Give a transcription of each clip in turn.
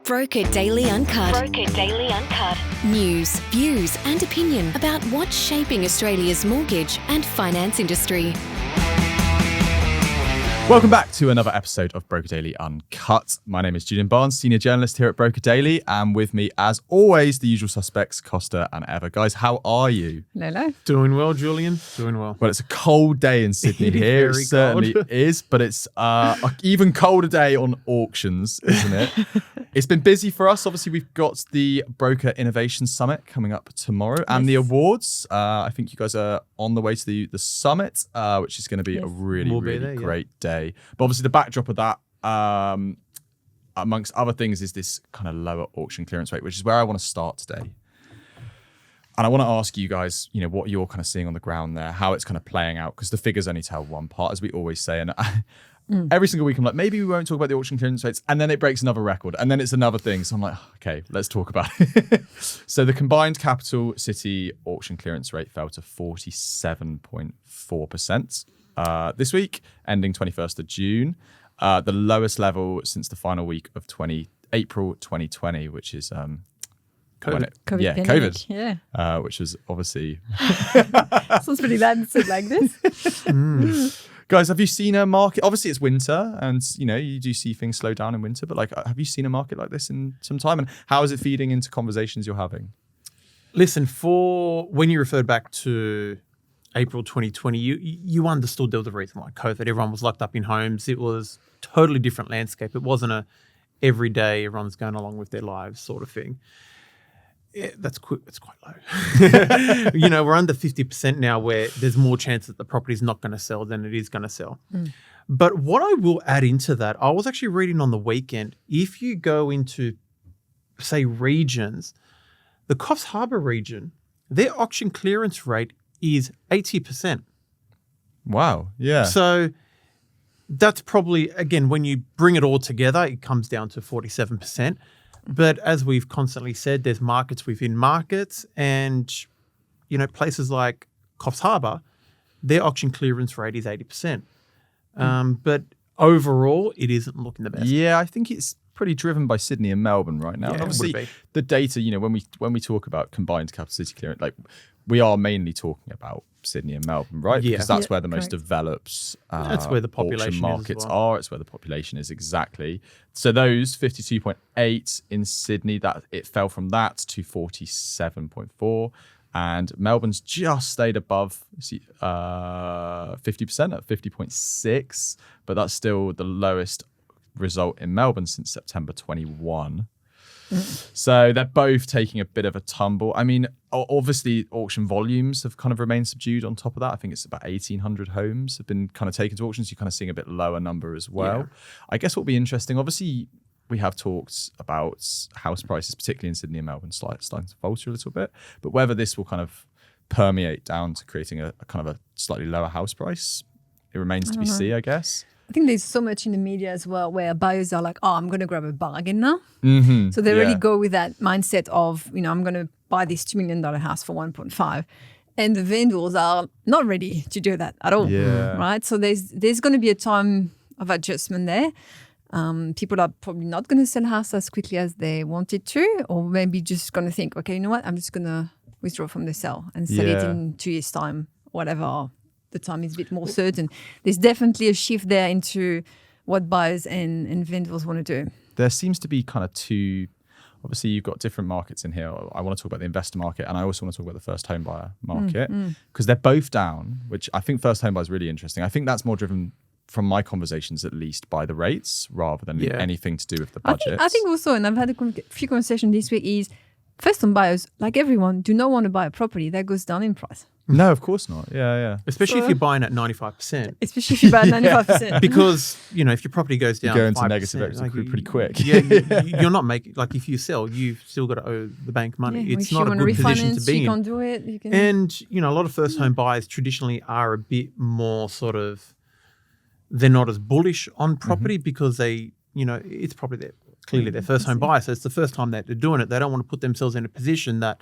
Broker Daily Uncut. Broker Daily Uncut. News, views and opinion about what's shaping Australia's mortgage and finance industry. Welcome back to another episode of Broker Daily Uncut. My name is Julian Barnes, Senior Journalist here at Broker Daily, and with me, as always, the usual suspects, Costa and Eva. Guys, how are you? Hello. Doing well, Julian. Doing well. Well, it's a cold day in Sydney here. It certainly is, but it's an even colder day on auctions, isn't it? It's been busy for us. Obviously, we've got the Broker Innovation Summit coming up tomorrow and the awards. I think you guys are on the way to the summit, which is going to be a really great day. But obviously the backdrop of that, amongst other things, is this kind of lower auction clearance rate, which is where I want to start today. And I want to ask you guys, what you're kind of seeing on the ground there, how it's kind of playing out, because the figures only tell one part, as we always say. And every single week I'm like, maybe we won't talk about the auction clearance rates, and then it breaks another record, and then it's another thing. So I'm like, okay, let's talk about it. So the combined capital city auction clearance rate fell to 47.4%. This week, ending 21st of June, the lowest level since the final week of April 2020, which is COVID. Yeah. Which was obviously sounds pretty bad to say like this. Guys, have you seen a market? Obviously, it's winter, and you do see things slow down in winter. But have you seen a market like this in some time? And how is it feeding into conversations you're having? Listen, for when you referred back to April 2020, you understood there was a reason why COVID. Everyone was locked up in homes. It was a totally different landscape. It wasn't a every day everyone's going along with their lives sort of thing. It's quite low. We're under 50% now, where there's more chance that the property's not going to sell than it is going to sell. But what I will add into that, I was actually reading on the weekend, if you go into, say, regions, the Coffs Harbour region, their auction clearance rate is 80%. Wow. Yeah. So that's probably, again, when you bring it all together, it comes down to 47%. But as we've constantly said, there's markets within markets, and, places like Coffs Harbour, their auction clearance rate is 80%. But overall, it isn't looking the best. Yeah, I think it's pretty driven by Sydney and Melbourne right now. Yeah, and obviously, the data, when we talk about combined capital city clearance, we are mainly talking about Sydney and Melbourne, right? Yeah. Because that's where the most developed that's where the population markets is as well. are. It's where the population is, exactly. So those 52.8 in Sydney, that it fell from that to 47.4. And Melbourne's just stayed above 50% at 50.6. But that's still the lowest result in Melbourne since September 21. So they're both taking a bit of a tumble. I mean, obviously auction volumes have kind of remained subdued on top of that. I think it's about 1,800 homes have been kind of taken to auctions. You're kind of seeing a bit lower number as well. Yeah. I guess what will be interesting, obviously we have talked about house prices, particularly in Sydney and Melbourne, starting to falter a little bit, but whether this will kind of permeate down to creating a kind of a slightly lower house price, it remains to be seen, I guess. I think there's so much in the media as well where buyers are like, I'm going to grab a bargain now. Mm-hmm. So they really go with that mindset of, I'm going to buy this $2 million house for 1.5. And the vendors are not ready to do that at all. Yeah. Right? So there's going to be a time of adjustment there. People are probably not going to sell house as quickly as they wanted to, or maybe just going to think, okay, you know what? I'm just going to withdraw from the sale and sell it in 2 years' time, whatever. The time is a bit more certain. There's definitely a shift there into what buyers and vendors want to do. There seems to be kind of two, obviously you've got different markets in here. I want to talk about the investor market, and I also want to talk about the first home buyer market, because they're both down, which I think first home buyer is really interesting. I think that's more driven, from my conversations at least, by the rates rather than anything to do with the budget. I think also, and I've had a few conversations this week, is first home buyers, like everyone, do not want to buy a property that goes down in price. No, of course not. Yeah. Especially if you're buying at 95%. Especially if you buy at 95%. Because, if your property goes down, you go into 5%, negative equity pretty quick. You're not making, if you sell, you've still got to owe the bank money. Yeah, it's not a good position to be you in. Can't do it. You can... And, a lot of first home buyers traditionally are a bit more they're not as bullish on property because they, it's probably clearly their first home buyer. So it's the first time that they're doing it. They don't want to put themselves in a position that,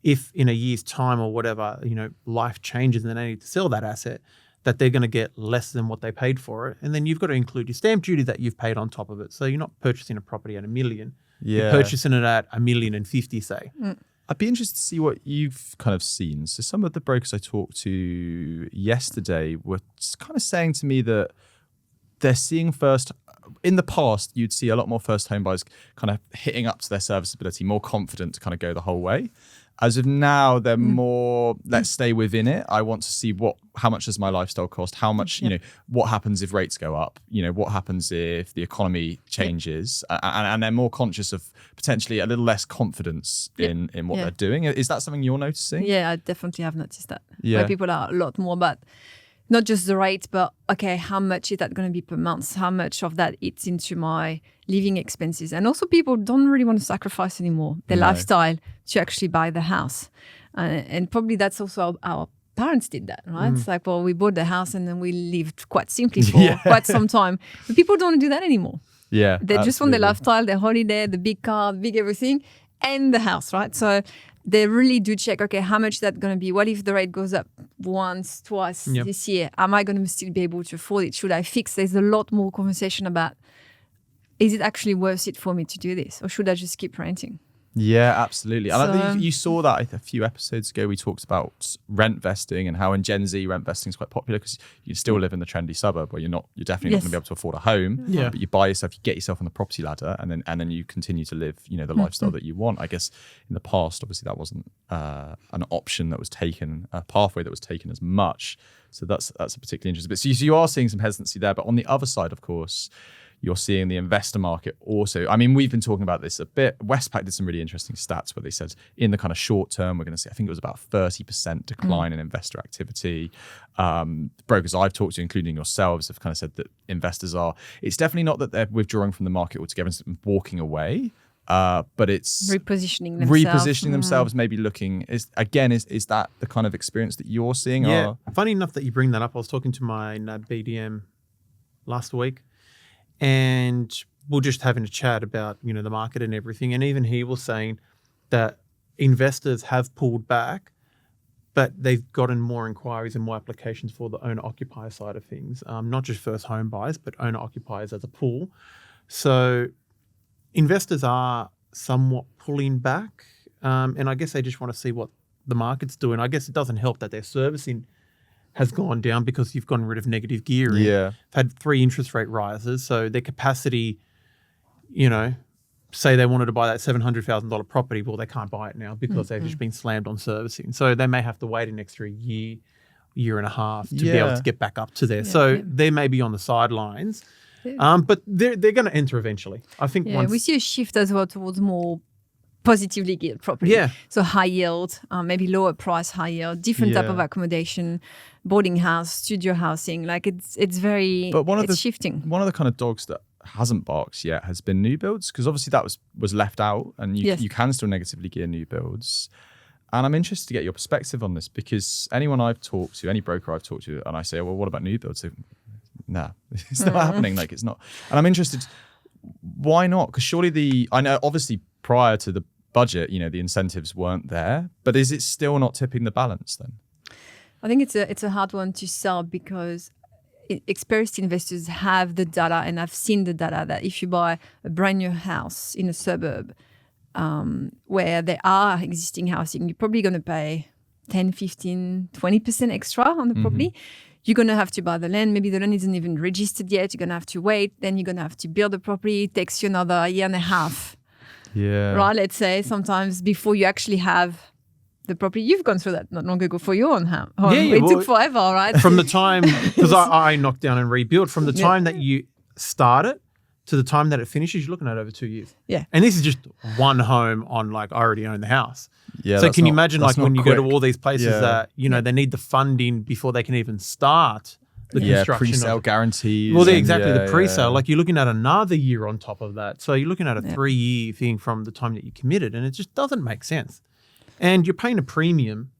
if in a year's time or whatever, life changes and they need to sell that asset, that they're going to get less than what they paid for it. And then you've got to include your stamp duty that you've paid on top of it. So you're not purchasing a property at $1 million. You're purchasing it at $1,050,000, say. I'd be interested to see what you've kind of seen. So some of the brokers I talked to yesterday were kind of saying to me that they're seeing in the past, you'd see a lot more first home buyers kind of hitting up to their serviceability, more confident to kind of go the whole way. As of now, they're more, let's stay within it. I want to see how much does my lifestyle cost? How much, what happens if rates go up? What happens if the economy changes? And they're more conscious of potentially a little less confidence in what they're doing. Is that something you're noticing? Yeah, I definitely have noticed that. Yeah. Where people are a lot more about not just the rate, but okay, how much is that going to be per month? How much of that eats into my living expenses? And also people don't really want to sacrifice anymore their lifestyle to actually buy the house. And probably that's also our parents did that, right? It's like, well, we bought the house and then we lived quite simply for quite some time. But people don't want to do that anymore. Yeah, They just want their lifestyle, their holiday, the big car, the big everything, and the house, right? So they really do check, okay, how much is that going to be? What if the rate goes up once, twice this year? Am I going to still be able to afford it? Should I fix? There's a lot more conversation about, is it actually worth it for me to do this? Or should I just keep renting? Yeah, absolutely. And I think you saw that a few episodes ago. We talked about rent vesting and how in Gen Z rent vesting is quite popular because you still live in the trendy suburb where you're definitely not going to be able to afford a home. Yeah. But you get yourself on the property ladder, and then you continue to live, the lifestyle that you want. I guess in the past, obviously, that wasn't an option that was taken, a pathway that was taken as much. So that's a particularly interesting bit. So you are seeing some hesitancy there, but on the other side, of course, you're seeing the investor market also. I mean, we've been talking about this a bit. Westpac did some really interesting stats where they said in the kind of short term, we're going to see, I think it was about 30% decline in investor activity. Brokers I've talked to, including yourselves, have kind of said that it's definitely not that they're withdrawing from the market altogether and walking away, but it's repositioning themselves, maybe looking, is that the kind of experience that you're seeing? Yeah, funny enough that you bring that up. I was talking to my NAB BDM last week, and we're just having a chat about, the market and everything. And even he was saying that investors have pulled back, but they've gotten more inquiries and more applications for the owner-occupier side of things, not just first home buyers, but owner-occupiers as a pool. So investors are somewhat pulling back, and I guess they just want to see what the market's doing. I guess it doesn't help that their servicing has gone down because you've gotten rid of negative gearing. Yeah. They've had 3 interest rate rises. So their capacity, say they wanted to buy that $700,000 property, well, they can't buy it now because they've just been slammed on servicing. So they may have to wait an extra year and a half to be able to get back up to there. They may be on the sidelines, but they're going to enter eventually. I think we see a shift as well towards more positively geared property. Yeah. So high yield, maybe lower price, high yield, different type of accommodation, boarding house, studio housing. Like it's shifting. One of the kind of dogs that hasn't barked yet has been new builds, because obviously that was left out, and you can still negatively gear new builds. And I'm interested to get your perspective on this, because anyone I've talked to, any broker I've talked to, and I say, well, what about new builds? Nah, it's not happening. Like, it's not. And I'm interested, why not? Because surely I know obviously prior to the budget, the incentives weren't there, but is it still not tipping the balance then? I think it's a hard one to sell, because experienced investors have the data, and I've seen the data that if you buy a brand new house in a suburb where there are existing housing, you're probably going to pay 10, 15, 20% extra on the property. You're going to have to buy the land. Maybe the land isn't even registered yet. You're going to have to wait. Then you're going to have to build the property. It takes you another year and a half. Yeah. Right, let's say sometimes before you actually have the property. You've gone through that not long ago for your own home. It took forever, right? From the time, because I knocked down and rebuilt, from the time that you start it to the time that it finishes, you're looking at over 2 years. Yeah. And this is just one home on, like, I already own the house. Yeah. So can you imagine, like, when you go to all these places that, they need the funding before they can even start the construction. Pre-sale guarantees. Well, the pre-sale. Like, you're looking at another year on top of that. So you're looking at a 3-year thing from the time that you committed, and it just doesn't make sense. And you're paying a premium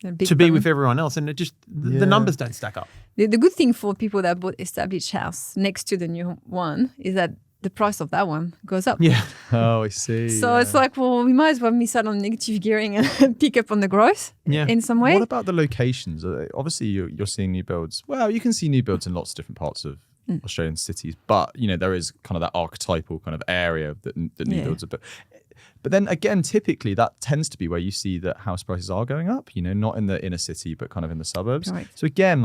to be with everyone else, and it just, the numbers don't stack up. The good thing for people that bought established house next to the new one is that the price of that one goes up. Yeah. Oh, I see. So it's like, well, we might as well miss out on negative gearing and pick up on the growth in some way. What about the locations? Obviously, you're seeing new builds. Well, you can see new builds in lots of different parts of Australian cities. But, there is kind of that archetypal kind of area that new builds are. But then again, typically that tends to be where you see that house prices are going up, not in the inner city, but kind of in the suburbs. Right. So again,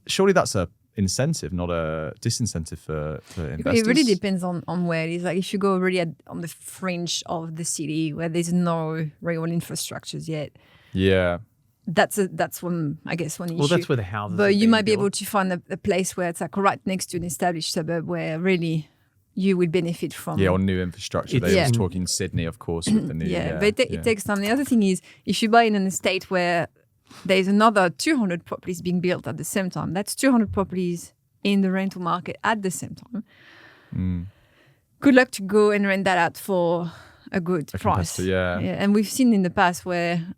surely that's a incentive, not a disincentive for investors. It really depends on where it is. Like if you go really on the fringe of the city where there's no real infrastructures yet. Yeah. That's one issue. Well, that's where the houses. But you might be able to find a place where it's like right next to an established suburb where really you will benefit from. Yeah, or new infrastructure. They were talking Sydney, of course, with the new. But it takes time. The other thing is, if you buy in an estate where there's another 200 properties being built at the same time, that's 200 properties in the rental market at the same time. Good luck to go and rent that out for a good price. Yeah. And we've seen in the past where,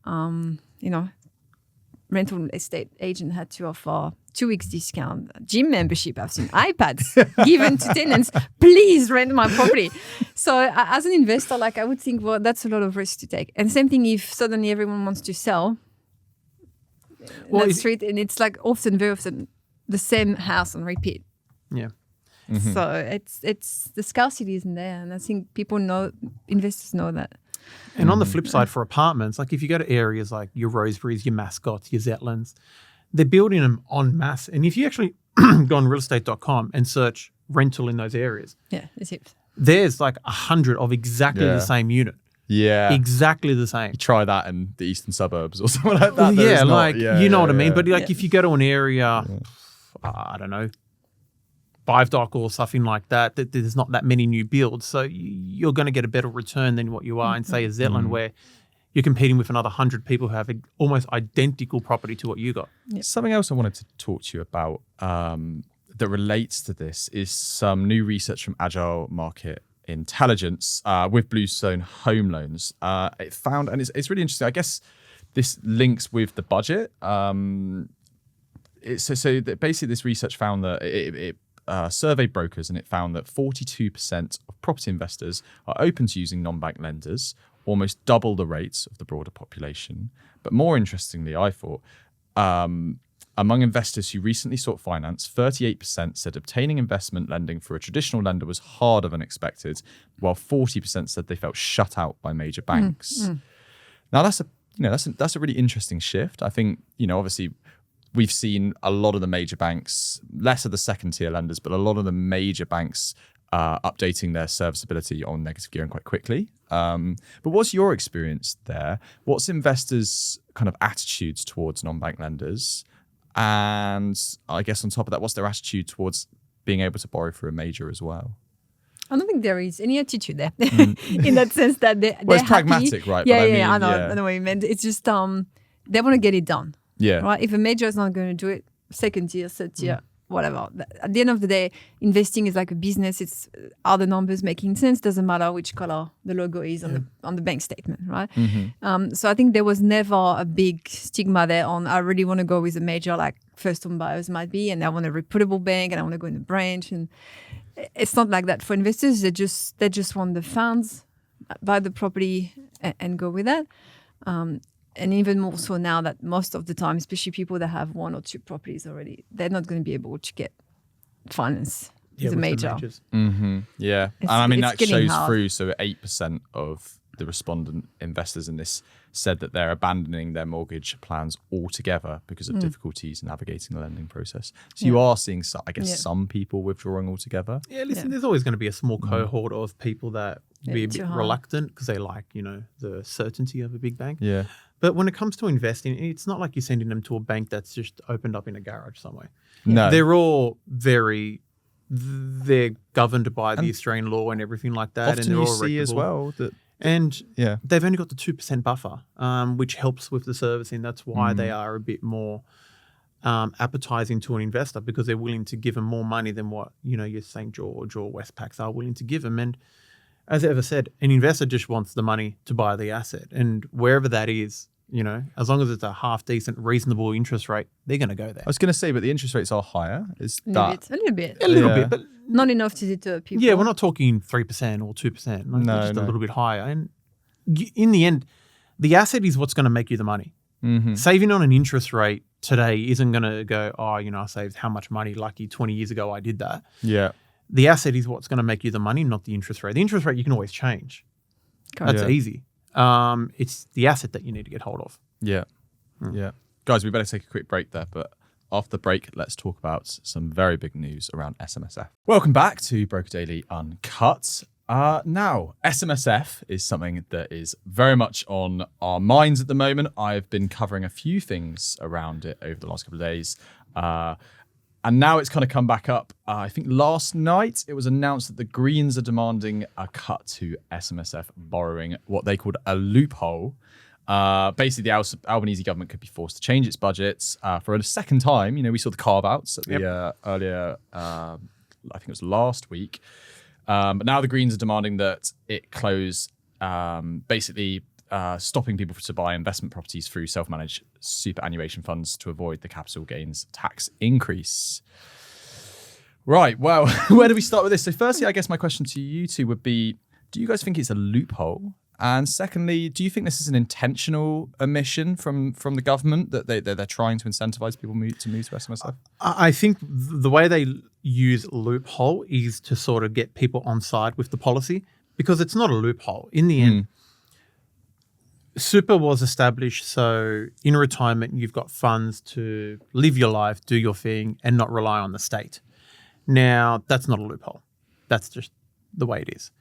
rental estate agent had to offer 2 weeks discount, gym membership. I've seen iPads given to tenants. Please rent my property. So as an investor, I would think, well, that's a lot of risk to take. And same thing if suddenly everyone wants to sell that street, and it's very often the same house on repeat. Yeah. Mm-hmm. So it's the scarcity isn't there, and I think investors know that. And on the flip side, for apartments, if you go to areas like your Roseberries, your Mascots, your Zetlands, they're building them en masse. And if you actually go on realestate.com and search rental in those areas, there's 100 of exactly the same unit. Yeah. Exactly the same. You try that in the eastern suburbs or something like that. You know what I mean? But if you go to an area, I don't know, Five Dock or something like that, there's not that many new builds. So you're going to get a better return than what you are in, say, a Zetland, where you're competing with another 100 people who have an almost identical property to what you got. Yep. Something else I wanted to talk to you about that relates to this is some new research from Agile Market Intelligence with Bluestone Home Loans. It found, and it's really interesting, I guess this links with the budget. So basically this research found that it surveyed brokers, and it found that 42% of property investors are open to using non-bank lenders, almost double the rates of the broader population. But more interestingly, I thought, among investors who recently sought finance, 38% said obtaining investment lending through a traditional lender was harder than expected, while 40% said they felt shut out by major banks. Now that's a really interesting shift. I think, obviously we've seen a lot of the major banks, less of the second tier lenders, but a lot of the major banks updating their serviceability on negative gearing quite quickly. But what's your experience there? What's investors' kind of attitudes towards non-bank lenders? And I guess on top of that, what's their attitude towards being able to borrow through a major as well? I don't think there is any attitude there in that sense that they're it's happy. Pragmatic, right? Yeah, I know what you meant. It's just they want to get it done. Yeah. Right. If a major is not going to do it, second tier, third tier, whatever. At the end of the day, investing is like a business. Are the numbers making sense? Doesn't matter which color the logo is on the bank statement, right? So I think there was never a big stigma there on I really want to go with a major like first home buyers might be, and I want a reputable bank, and I want to go in the branch. And it's not like that for investors. They just want the funds, buy the property, and go with that. And even more so now that most of the time, especially people that have 1 or 2 properties already, they're not going to be able to get finance as a major. Yeah. And I mean, that shows through. So 8% of the respondent investors in this said that they're abandoning their mortgage plans altogether because of difficulties navigating the lending process. So you are seeing, some people withdrawing altogether. Yeah, listen, there's always going to be a small cohort of people that be a bit reluctant because they like, the certainty of a big bank. Yeah. But when it comes to investing, it's not like you're sending them to a bank that's just opened up in a garage somewhere. No. They're all they're governed by the Australian law and everything like that. Often and they're you all see as well that... And they've only got the 2% buffer, which helps with the servicing. That's why they are a bit more appetizing to an investor, because they're willing to give them more money than what, your St. George or Westpacs are willing to give them. And as Eva said, an investor just wants the money to buy the asset. And wherever that is, as long as it's a half decent, reasonable interest rate, they're going to go there. I was going to say, but the interest rates are higher. Is A that little bit, but not enough to deter people. Yeah, we're not talking 3% or 2%. Just a little bit higher. And in the end, the asset is what's going to make you the money. Saving on an interest rate today isn't going to go, I saved how much money, lucky 20 years ago I did that. Yeah. The asset is what's going to make you the money, not the interest rate. The interest rate you can always change. That's easy. It's the asset that you need to get hold of. Yeah. Yeah. Guys, we better take a quick break there, but after the break, let's talk about some very big news around SMSF. Welcome back to Broker Daily Uncut. Now, SMSF is something that is very much on our minds at the moment. I've been covering a few things around it over the last couple of days. And now it's kind of come back up. I think last night it was announced that the Greens are demanding a cut to SMSF borrowing, what they called a loophole. Basically, the Albanese government could be forced to change its budgets for a second time. We saw the carve-outs at the earlier, I think it was last week. But now the Greens are demanding that it close, basically stopping people to buy investment properties through self-managed superannuation funds to avoid the capital gains tax increase. Right, well, where do we start with this? So firstly, I guess my question to you two would be, do you guys think it's a loophole? And secondly, do you think this is an intentional omission from the government that they're trying to incentivize people to move to SMSF? I think the way they use loophole is to sort of get people on side with the policy, because it's not a loophole. In the end, super was established so in retirement you've got funds to live your life, do your thing, and not rely on the state. Now, that's not a loophole. That's just the way it is.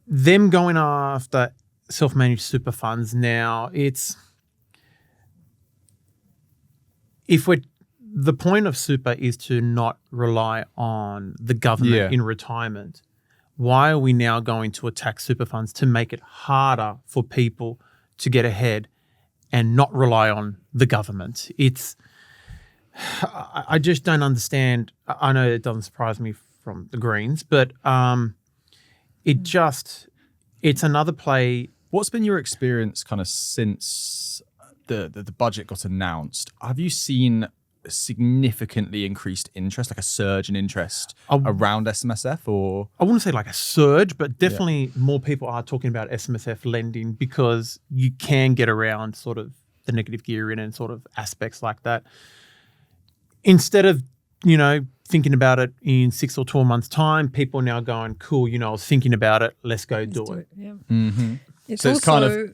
Them going after self-managed super funds now, the point of super is to not rely on the government in retirement. Why are we now going to attack super funds to make it harder for people to get ahead and not rely on the government? I just don't understand. I know it doesn't surprise me from the Greens, but it's another play. What's been your experience kind of since the budget got announced? Have you seen significantly increased interest, like a surge in interest around SMSF? Or I wouldn't say like a surge, but definitely more people are talking about SMSF lending because you can get around sort of the negative gearing and sort of aspects like that. Instead of, thinking about it in 6 or 12 months' time, people are now going, cool, I was thinking about it, let's go do it. Yeah. Mm-hmm. It's so it's kind of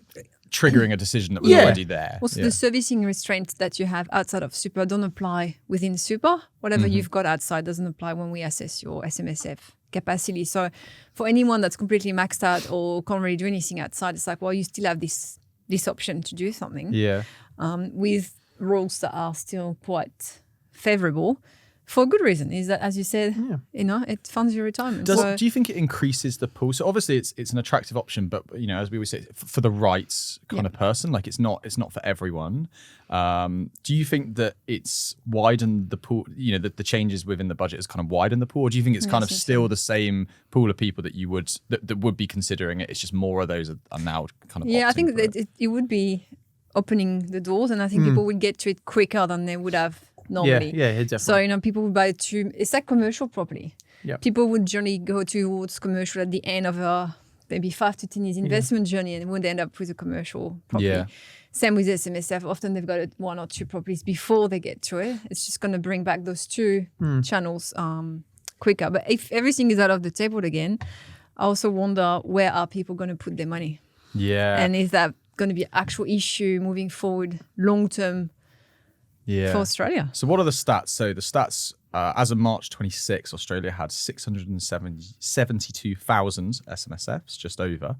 triggering a decision that was already there. Also, the servicing restraints that you have outside of super don't apply within super. Whatever you've got outside doesn't apply when we assess your SMSF capacity. So for anyone that's completely maxed out or can't really do anything outside, it's like, well, you still have this option to do something. Yeah. With rules that are still quite favourable. For a good reason, is that, as you said, it funds your retirement. Do you think it increases the pool? So obviously it's an attractive option, but as we always say, for the right kind of person, like it's not for everyone. Do you think that it's widened the pool? The changes within the budget has kind of widened the pool, or do you think it's kind of still the same pool of people that that would be considering it? It's just more of those are now kind of I think that it would be opening the doors, and I think people would get to it quicker than they would have normally. Yeah, definitely. So, people would buy it it's like commercial property. Yep. People would generally go towards commercial at the end of a maybe 5 to 10 years investment journey and would end up with a commercial property. Yeah. Same with SMSF. Often they've got 1 or 2 properties before they get to it. It's just going to bring back those 2 channels quicker. But if everything is out of the table again, I also wonder, where are people going to put their money? Yeah. And is that going to be an actual issue moving forward long-term for Australia? So what are the stats? So the stats, as of March 26, Australia had 672,000 SMSFs, just over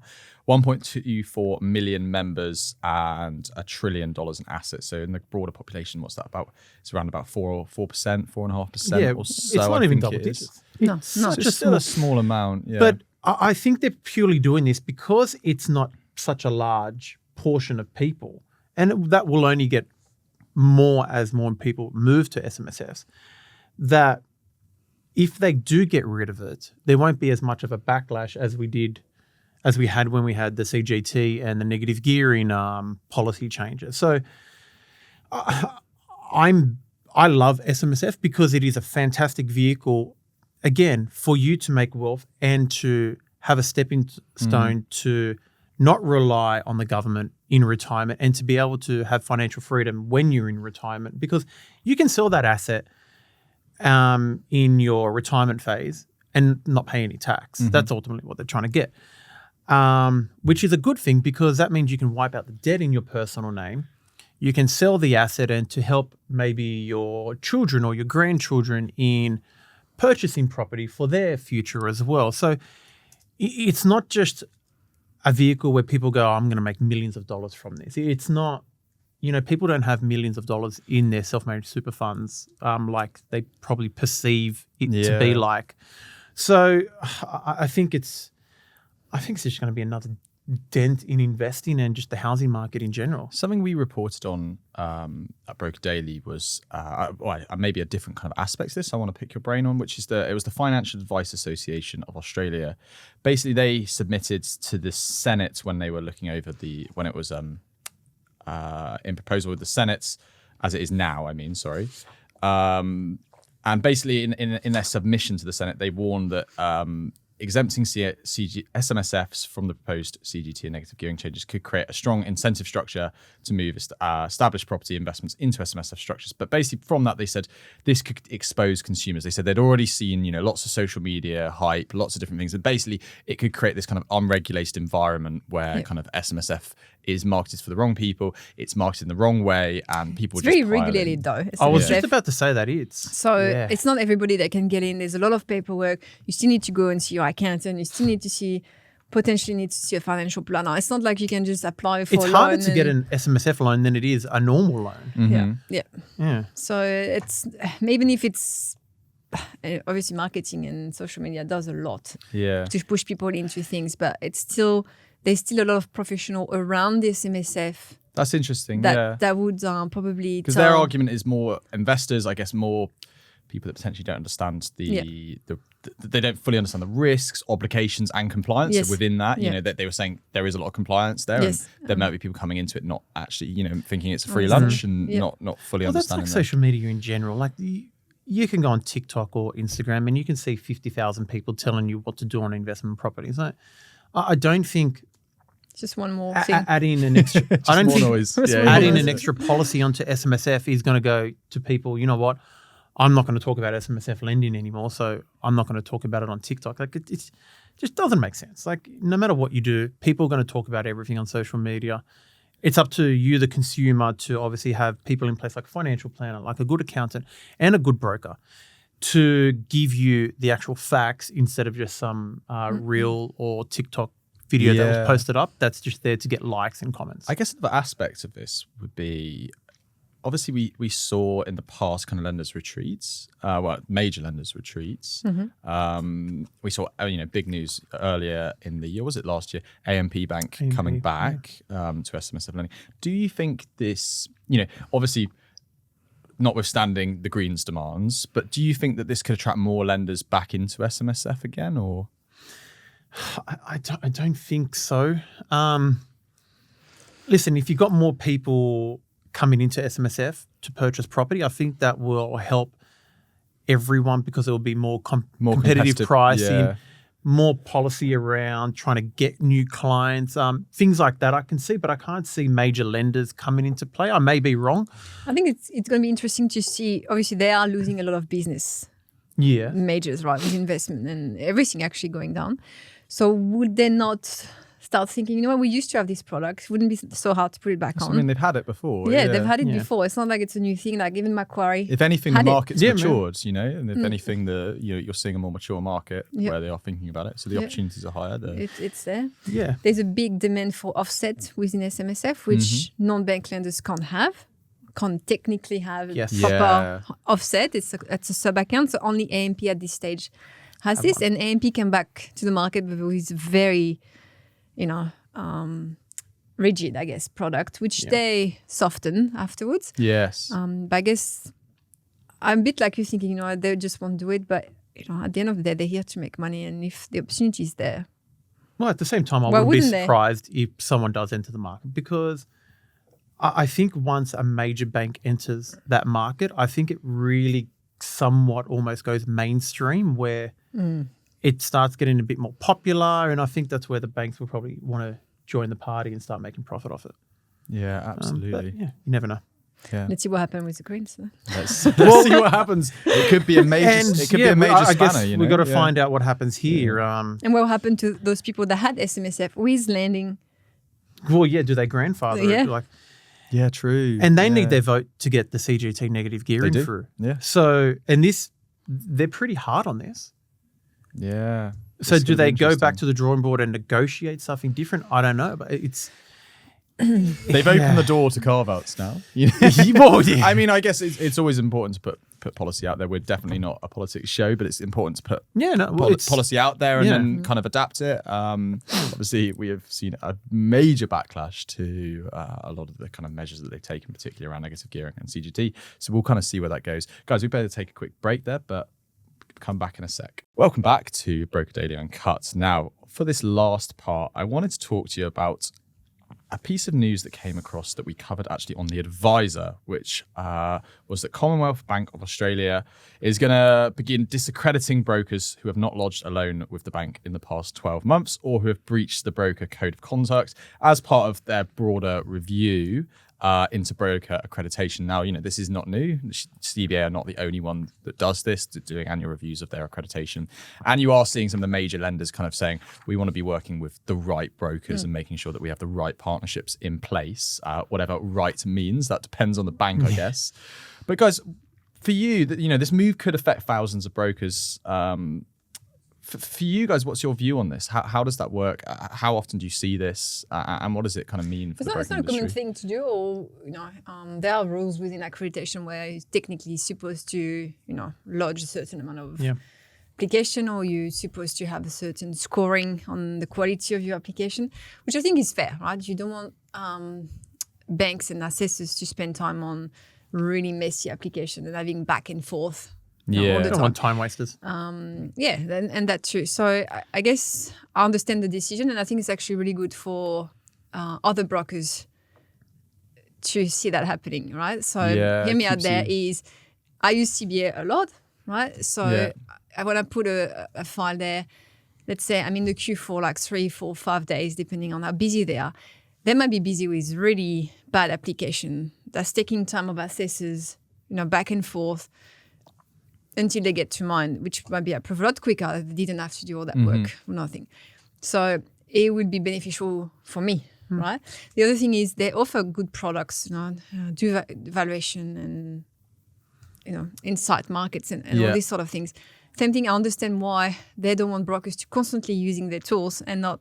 1.24 million members and $1 trillion in assets. So in the broader population, what's that about? It's around about 4%, 4.5% or so. It's not even double digits. No, it's just still a small amount. Yeah. But I think they're purely doing this because it's not such a large portion of people, and that will only get more as more people move to SMSFs, that if they do get rid of it, there won't be as much of a backlash as we had when we had the CGT and the negative gearing policy changes. So I love SMSF because it is a fantastic vehicle, again, for you to make wealth and to have a stepping stone to not rely on the government in retirement, and to be able to have financial freedom when you're in retirement, because you can sell that asset in your retirement phase and not pay any tax. That's ultimately what they're trying to get, which is a good thing, because that means you can wipe out the debt in your personal name. You can sell the asset and to help maybe your children or your grandchildren in purchasing property for their future as well. So it's not just a vehicle where people go, I'm going to make millions of dollars from this. It's not, people don't have millions of dollars in their self-managed super funds like they probably perceive it to be like. So I think it's just going to be another dent in investing and just the housing market in general. Something we reported on at Broker Daily was maybe a different kind of aspect to this I want to pick your brain on, which is it was the Financial Advice Association of Australia. Basically, they submitted to the Senate when they were looking over when it was in proposal with the Senate, as it is now, and basically in their submission to the Senate, they warned that exempting SMSFs from the proposed CGT and negative gearing changes could create a strong incentive structure to move established property investments into SMSF structures. But basically from that, they said this could expose consumers. They said they'd already seen, lots of social media hype, lots of different things. And basically it could create this kind of unregulated environment where kind of SMSF is marketed for the wrong people, it's marketed in the wrong way, and people It's just very regulated though. I was SMSF. just about to say that It's not everybody that can get in. There's a lot of paperwork. You still need to go and see your accountant. You still need to potentially need to see a financial planner. It's not like you can just apply for a loan. It's harder to get an SMSF loan than it is a normal loan. Yeah. So it's, even if it's, obviously marketing and social media does a lot to push people into things, but there's still a lot of professional around the SMSF. That's interesting. That would probably because their argument is more investors, I guess, more people that potentially don't understand they don't fully understand the risks, obligations, and compliance. So within that, that they were saying there is a lot of compliance there, and there might be people coming into it not actually, thinking it's a free lunch and not fully understanding. That's like social media in general. Like you can go on TikTok or Instagram and you can see 50,000 people telling you what to do on investment properties. I don't think. Just one more thing. Adding an extra. I don't think noise. Adding an extra policy onto SMSF is going to go to people. You know what? I'm not going to talk about SMSF lending anymore, so I'm not going to talk about it on TikTok. Like it just doesn't make sense. Like no matter what you do, people are going to talk about everything on social media. It's up to you, the consumer, to obviously have people in place like a financial planner, like a good accountant and a good broker to give you the actual facts instead of just some reel or TikTok video that was posted up that's just there to get likes and comments. I guess the aspect of this would be, obviously we saw in the past kind of lenders retreats, major lenders retreats. We saw big news earlier in the year, was it last year, AMP Bank coming back to SMSF lending. Do you think this, obviously notwithstanding the Greens demands, but do you think that this could attract more lenders back into SMSF again, or? I don't think so. Listen, if you've got more people coming into SMSF to purchase property, I think that will help everyone because there will be more competitive pricing, more policy around trying to get new clients, things like that I can see, but I can't see major lenders coming into play. I may be wrong. I think it's going to be interesting to see. Obviously, they are losing a lot of business. Majors, right, with investment and everything actually going down. So would they not start thinking, we used to have this product. It wouldn't be so hard to put it back on. I mean, they've had it before. Yeah, they've had it before. It's not like it's a new thing. Like even Macquarie. If anything, the market's matured, and if anything, you're seeing a more mature market where they are thinking about it. So the opportunities are higher there. It's there. Yeah. There's a big demand for offset within SMSF, which non-bank lenders can't technically have a proper offset. It's a sub-account, so only AMP at this stage has this. And AMP came back to the market with very, rigid, I guess, product, which they soften afterwards. Yes. But I guess I'm a bit like you thinking, they just won't do it. But, at the end of the day, they're here to make money. And if the opportunity is there. Well, at the same time, I wouldn't be surprised if someone does enter the market because I think once a major bank enters that market, I think it really somewhat almost goes mainstream where it starts getting a bit more popular. And I think that's where the banks will probably want to join the party and start making profit off it. Yeah, absolutely. But yeah, you never know. Yeah. Let's see what happens with the Greens. Let's see what happens. It could be a major. It could be a major I spanner. guess You know? we've got to find out what happens here. And what happened to those people that had SMSF with landing? Well, yeah, do they grandfather? Yeah. Like, Yeah, true. and they need their vote to get the CGT negative gearing do. through. Yeah. So, they're pretty hard on this. Yeah. So It's do gonna they be go back interesting. to the drawing board and negotiate something different? I don't know, but it's They've opened the door to carve-outs now. well, yeah. I mean, I guess it's always important to put policy out there. We're definitely not a politics show, but it's important to put it's policy out there and Yeah. then kind of adapt it. Obviously, we have seen a major backlash to a lot of the kind of measures that they've taken, particularly around negative gearing and CGT. So we'll kind of see where that goes. Guys, we better take a quick break there, but come back in a sec. Welcome back to Broker Daily Uncut. Now, for this last part, I wanted to talk to you about a piece of news that came across that we covered actually on The Advisor, which was that Commonwealth Bank of Australia is going to begin disaccrediting brokers who have not lodged a loan with the bank in the past 12 months or who have breached the broker code of conduct as part of their broader review into broker accreditation. Now, this is not new. The CBA are not the only one that does this, doing annual reviews of their accreditation. And you are seeing some of the major lenders kind of saying, we want to be working with the right brokers and making sure that we have the right partnerships in place. Whatever right means, that depends on the bank, I guess. But guys, for you, this move could affect thousands of brokers. For you guys, what's your view on this? How does that work? How often do you see this? And what does it kind of mean for the It's broking not a common industry? thing to do. Or there are rules within accreditation where you're technically supposed to lodge a certain amount of application, or you're supposed to have a certain scoring on the quality of your application, which I think is fair, right? You don't want banks and assessors to spend time on really messy application and having back and forth. All the I don't time. want time wasters. And that too. So I guess I understand the decision, and I think it's actually really good for other brokers to see that happening, right? So hear me out there is, I use CBA a lot, right? So when I put a file there, let's say I'm in the queue for like 3, 4, 5 days, depending on how busy they are. They might be busy with really bad application that's taking time of assessors, back and forth, until they get to mine, which might be approved a lot quicker. They didn't have to do all that work, nothing. So it would be beneficial for me, right? The other thing is they offer good products, do valuation and, insight markets and all these sort of things. Same thing, I understand why they don't want brokers to constantly using their tools and not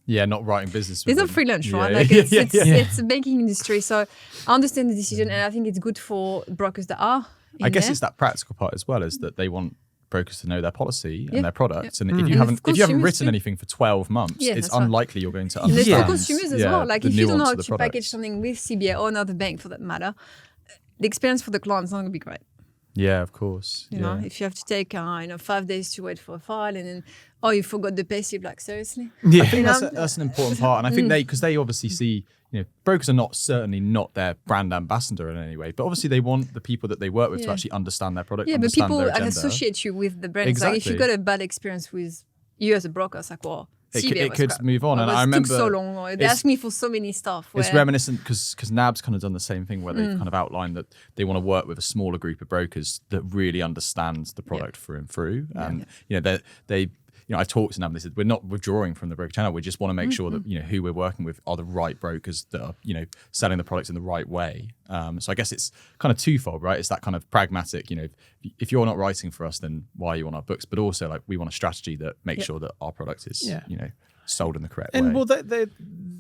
writing business with there's no them. free lunch, right? Yeah, Like yeah, it's a banking industry. So I understand the decision, and I think it's good for brokers that are I guess there. it's that practical part as well, is that they want brokers to know their policy and their products. And if And you haven't consumers written too. anything for 12 months, it's that's right. unlikely you're going to And there's understand. for consumers as well. Like the if you don't know nuance how of the to product. package something with CBA or another bank for that matter, the experience for the client is not going to be great. Yeah, of course. You know, if you have to take 5 days to wait for a file, and then you forgot the payslip. Like seriously, Yeah. I think that's an important part, and I think because they obviously see, brokers are certainly not their brand ambassador in any way, but obviously they want the people that they work with to actually understand their product. but understand people their agenda. associate you with the brand. Exactly. Like if you got a bad experience with you as a broker, it's like, well, It was could crap. move on, Or and it I remember took so long. Or they it's- asked me for so many stuff. It's where- reminiscent because NAB's kind of done the same thing where they've kind of outlined that they want to work with a smaller group of brokers that really understands the product through and through. And they I talked to NAB and they said, we're not withdrawing from the broker channel. We just want to make sure that who we're working with are the right brokers that are selling the products in the right way. So I guess it's kind of twofold, right? It's that kind of pragmatic. If you're not writing for us, then why are you on our books? But also like we want a strategy that makes sure that our product is sold in the correct way. And well,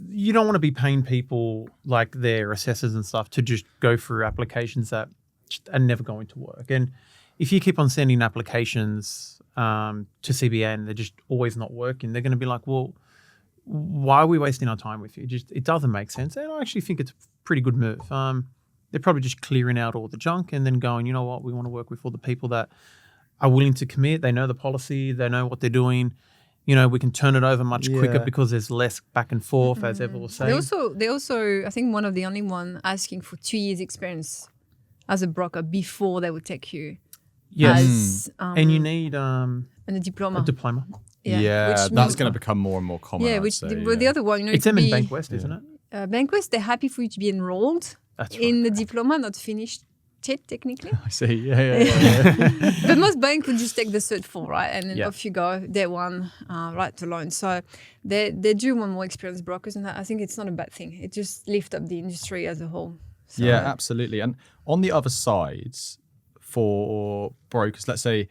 you don't want to be paying people like their assessors and stuff to just go through applications that just are never going to work. And if you keep on sending applications to CBA and they're just always not working, they're going to be like, well, why are we wasting our time with you? It doesn't make sense. And I actually think it's a pretty good move. They're probably just clearing out all the junk and then going, you know what, we want to work with all the people that are willing to commit. They know the policy. They know what they're doing. We can turn it over much quicker because there's less back and forth, as Eva was saying. They also, I think one of the only one asking for 2 years experience as a broker before they would take you. Yes. As, and you need and a diploma. a diploma. Yeah, which that's means- going to become more and more common. Yeah, I'd which say, the other one, It's it could them in be, Bank West, isn't it? Bankwest, they're happy for you to be enrolled That's in the diploma, not finished it technically. I see. Yeah. But most banks would just take the Cert 4, right? And then Yeah. off you go, day one, right to loan. So they do want more experienced brokers, and I think it's not a bad thing. It just lifts up the industry as a whole. So, Yeah, absolutely. And on the other side, for brokers, let's say,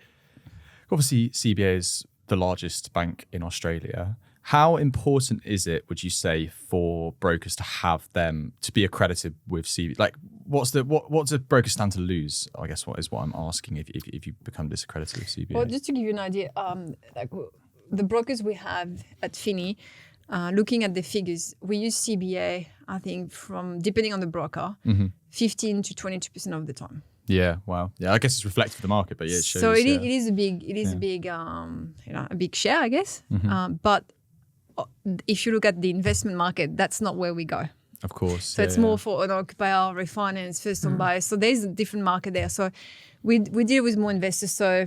obviously CBA is the largest bank in Australia. How important is it, would you say, for brokers to have them to be accredited with CBA? Like, what's a broker stand to lose? I guess what I'm asking if you become disaccredited with CBA. Well, just to give you an idea, the brokers we have at Finni, looking at the figures, we use CBA, I think, from depending on the broker, 15 to 22% of the time. Yeah, wow. Yeah, I guess it's reflective of the market, but yeah, it shows. So it yeah. is a big, a big share, I guess. But if you look at the investment market, that's not where we go. Of course. So it's more for an occupier, refinance, first-home buyers. So there's a different market there. So we deal with more investors. So,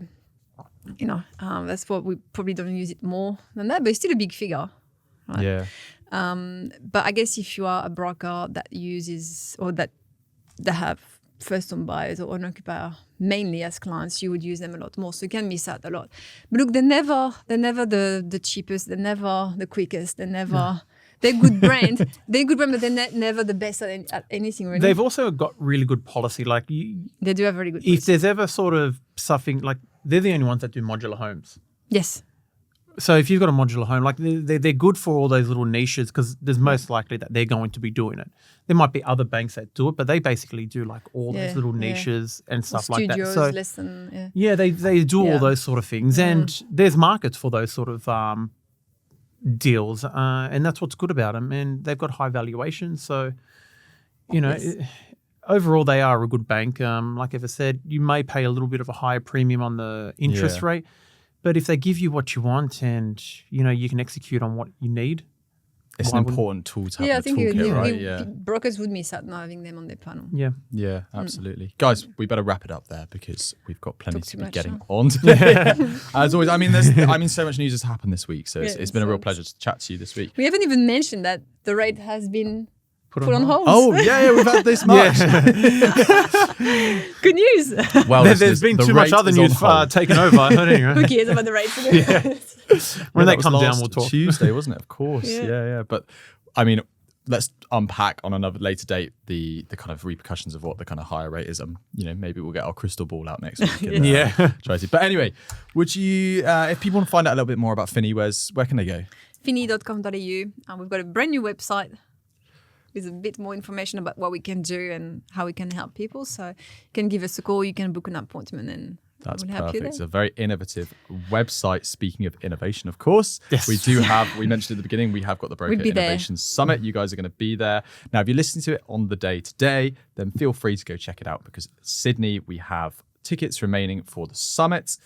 that's what we probably don't use it more than that, but it's still a big figure. Right? Yeah. But I guess if you are a broker that uses or that have first-home buyers or an occupier mainly as clients, you would use them a lot more. So you can miss out a lot. But look, they're never the cheapest. They're never the quickest. They're never. They're good brand. They're good brand, but they're never the best at anything. Really. They've also got really good policy. Like They do have very good. if there's ever sort of something like they're the only ones that do modular homes. Yes. So if you've got a modular home, like they're good for all those little niches because there's most likely that they're going to be doing it. There might be other banks that do it, but they basically do like all those little niches and stuff like that. Studios, So less than they do Yeah. all those sort of things, and there's markets for those sort of deals, and that's what's good about them. And they've got high valuations, so overall they are a good bank. Like Eva said, you may pay a little bit of a higher premium on the interest rate. But if they give you what you want and, you can execute on what you need. It's an important tool to have I in think the toolkit, right? Yeah. brokers would miss out not having them on their panel. Yeah. Yeah, absolutely. Guys, we better wrap it up there because we've got plenty Talk to too be much, getting huh? on today. As always, so much news has happened this week. So Yeah, it's been a real so- pleasure to chat to you this week. We haven't even mentioned that the rate has been put on hold. Oh, yeah, we've had this much. Good news. Well, There's listeners, been the too much rate other is on news hold. taken over. Anyway. Who cares about the rates? When that they was come down, last we'll talk. Tuesday, wasn't it? Of course. Yeah. Yeah. But I mean, let's unpack on another later date the kind of repercussions of what the kind of higher rate is. Maybe we'll get our crystal ball out next week. And, try to. But anyway, would you, if people want to find out a little bit more about Finni, where can they go? Finni.com.au. We've got a brand new website with a bit more information about what we can do and how we can help people. So you can give us a call, you can book an appointment, and That's we'll help you perfect. there. It's a very innovative website. Speaking of innovation, of course, Yes. we mentioned at the beginning, we have got the Broker We'll be there. Innovation Summit. You guys are going to be there. Now, if you're listening to it on the day today, then feel free to go check it out because Sydney, we have tickets remaining for the summit.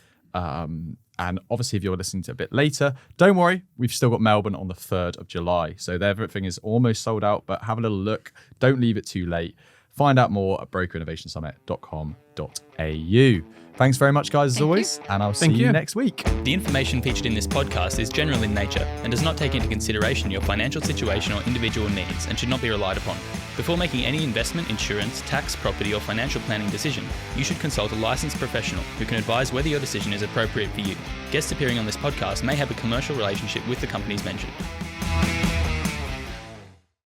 And obviously, if you're listening to it a bit later, don't worry, we've still got Melbourne on the 3rd of July. So everything is almost sold out, but have a little look. Don't leave it too late. Find out more at brokerinnovationsummit.com.au. Thanks very much, guys, as always, and I'll see Thank you you. next week. The information featured in this podcast is general in nature and does not take into consideration your financial situation or individual needs and should not be relied upon. Before making any investment, insurance, tax, property, or financial planning decision, you should consult a licensed professional who can advise whether your decision is appropriate for you. Guests appearing on this podcast may have a commercial relationship with the companies mentioned.